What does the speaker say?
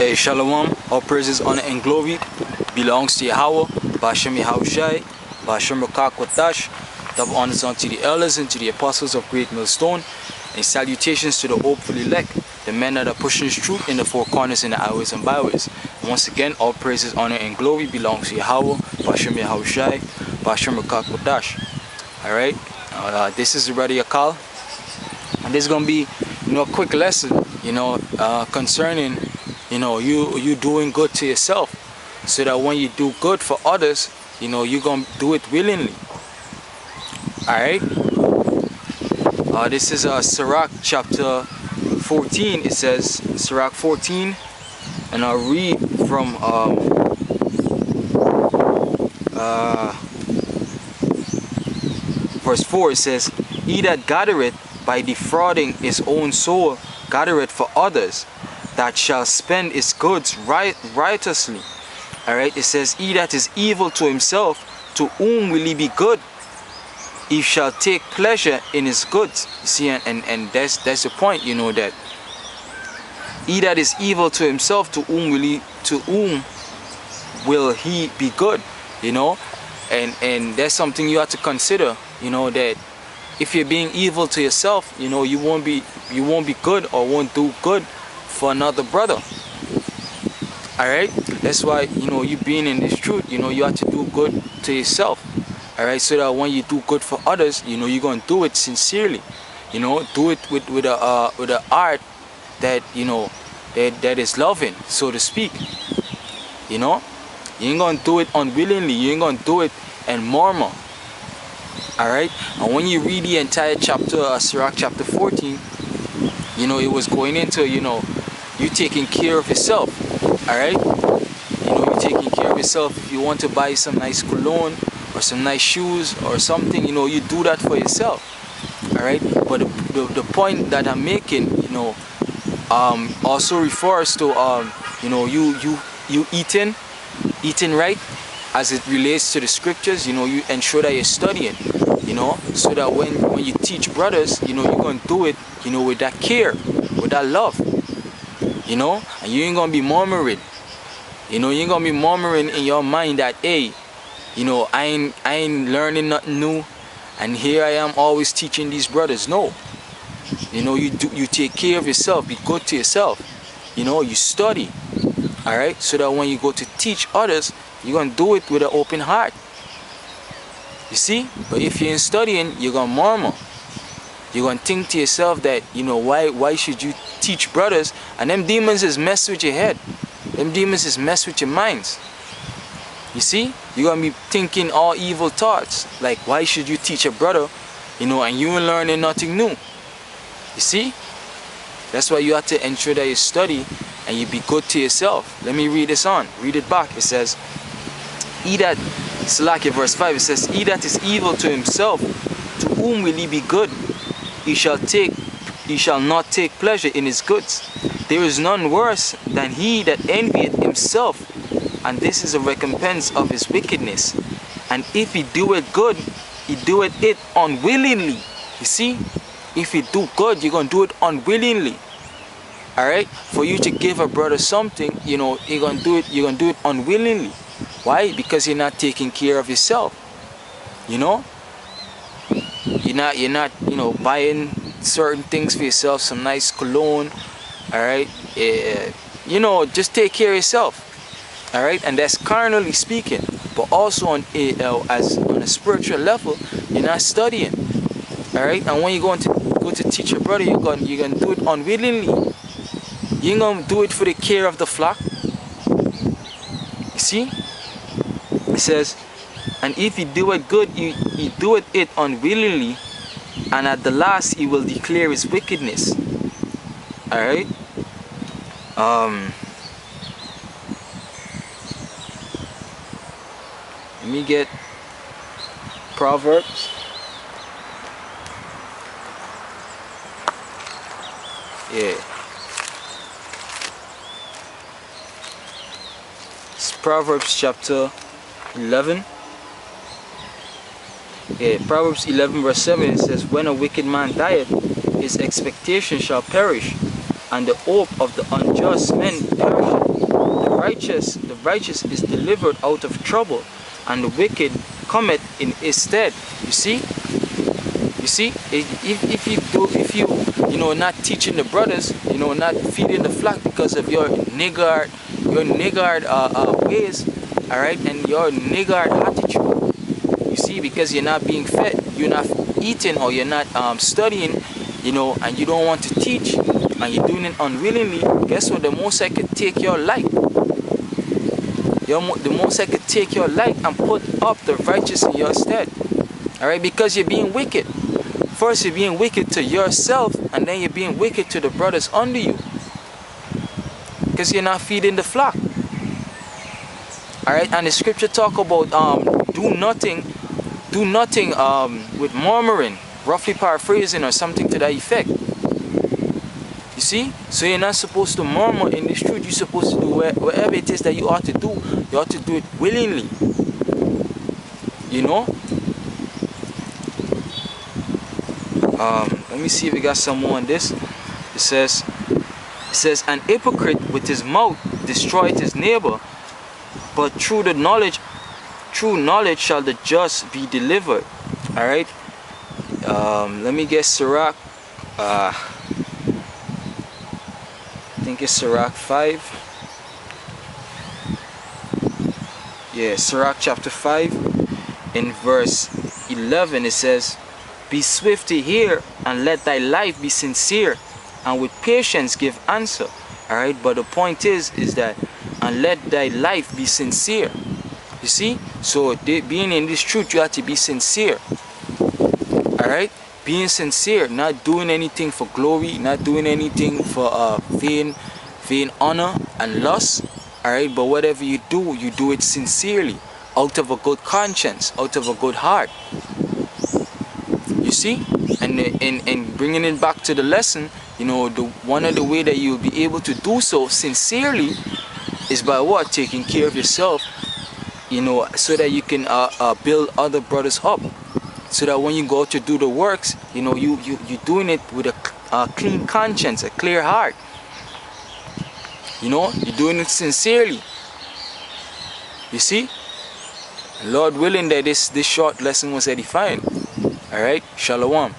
Shalom, all praises, honor, and glory belongs to Yahweh, Bashem Yahushai, Bashem Rakakwatash. Double honors unto the elders and to the apostles of Great Millstone, and salutations to the hopeful elect, the men that are pushing his truth in the four corners and the highways and byways. And once again, all praises, honor, and glory belongs to Yahweh, Bashem Yahushai, Bashem Rakakwatash. Alright, this is the Radio Call, and this is going to be, a quick lesson, concerning, you doing good to yourself, so that when you do good for others, you're going to do it willingly. Alright, this is Sirach chapter 14. It says, Sirach 14, and I'll read from verse 4. It says, "He that gathereth by defrauding his own soul gathereth for others, that shall spend his goods righteously." Alright, it says, "He that is evil to himself, to whom will he be good? He shall take pleasure in his goods." You see, and that's the point, that he that is evil to himself, to whom will he be good? And that's something you have to consider, that if you're being evil to yourself, you won't be good, or won't do good for another brother. Alright, that's why you being in this truth, you have to do good to yourself. Alright, so that when you do good for others, you're gonna do it sincerely. Do it with a art that that is loving, so to speak. You ain't gonna do it unwillingly. You ain't gonna do it and murmur. Alright, and when you read the entire chapter, Sirach chapter 14, it was going into you taking care of yourself. Alright, you taking care of yourself. If you want to buy some nice cologne or some nice shoes or something, you do that for yourself. Alright, but the point that I'm making, also refers to you eating right, as it relates to the scriptures. You ensure that you're studying, so that when you teach brothers, you're gonna do it, with that care, with that love, and you ain't gonna be murmuring. You ain't gonna be murmuring in your mind that, hey, I ain't learning nothing new, and here I am always teaching these brothers. No, you take care of yourself, be good to yourself. You study, alright, so that when you go to teach others, you're gonna do it with an open heart. You see, but if you ain't studying, you're gonna murmur. You're gonna think to yourself that why should you teach brothers? And them demons is mess with your head. Them demons is mess with your minds. You see, you're gonna be thinking all evil thoughts, like why should you teach a brother, and you ain't learning nothing new. You see, that's why you have to ensure that you study and you be good to yourself. Let me read this on. Read it back. It says, Salakia verse 5. It says, "He that is evil to himself, to whom will he be good? He shall not take pleasure in his goods. There is none worse than he that envieth himself, and this is a recompense of his wickedness. And if he doeth good, he doeth it unwillingly." You see, if you do good, you're gonna do it unwillingly. Alright, for you to give a brother something, you're gonna do it unwillingly. Why? Because you're not taking care of yourself. You're not buying certain things for yourself, some nice cologne. Alright, just take care of yourself. Alright, and that's carnally speaking, but also on a spiritual level, you're not studying. Alright, and when you're go to teach your brother, you're gonna do it unwillingly. You ain't gonna do it for the care of the flock. You see? It says, "And if he do it good, he doeth it unwillingly, and at the last he will declare his wickedness." Alright? Let me get Proverbs. Yeah. It's Proverbs chapter 11. Proverbs 11 verse 7, it says, "When a wicked man dieth, his expectation shall perish, and the hope of the unjust men perisheth. The righteous is delivered out of trouble, and the wicked cometh in his stead. You see? You see, if you know, not teaching the brothers, you know, not feeding the flock because of your niggard ways, all right, and your niggard attitude. You see, because you're not being fed, you're not eating, or you're not studying, you know, and you don't want to teach, and you're doing it unwillingly. Guess what? The Most High could take your life. The Most High could take your life and put up the righteous in your stead. All right, because you're being wicked. First, you're being wicked to yourself, and then you're being wicked to the brothers under you, because you're not feeding the flock. All right, and the scripture talk about do nothing with murmuring, roughly paraphrasing or something to that effect. You see, so you're not supposed to murmur in this truth. You're supposed to do whatever it is that you ought to do. You ought to do it willingly. You know. Let me see if we got some more on this. It says, an hypocrite with his mouth destroyeth his neighbor, but through knowledge shall the just be delivered. All right. Let me get Sirach. I think it's Sirach 5. Yeah, Sirach chapter 5, in verse 11, it says, be swift to hear, and let thy life be sincere, and with patience give answer. All right, but the point is that, and let thy life be sincere. You see, so being in this truth, you have to be sincere. All right, being sincere, not doing anything for glory, not doing anything for vain honor and lust. All right, but whatever you do it sincerely, out of a good conscience, out of a good heart. You see, and bringing it back to the lesson, you know, one of the way that you'll be able to do so sincerely is by what? Taking care of yourself, you know, so that you can build other brothers up, so that when you go to do the works, you know, you're doing it with a clean conscience, a clear heart. You know, you're doing it sincerely. You see, Lord willing that this short lesson was edifying. All right, Shalom.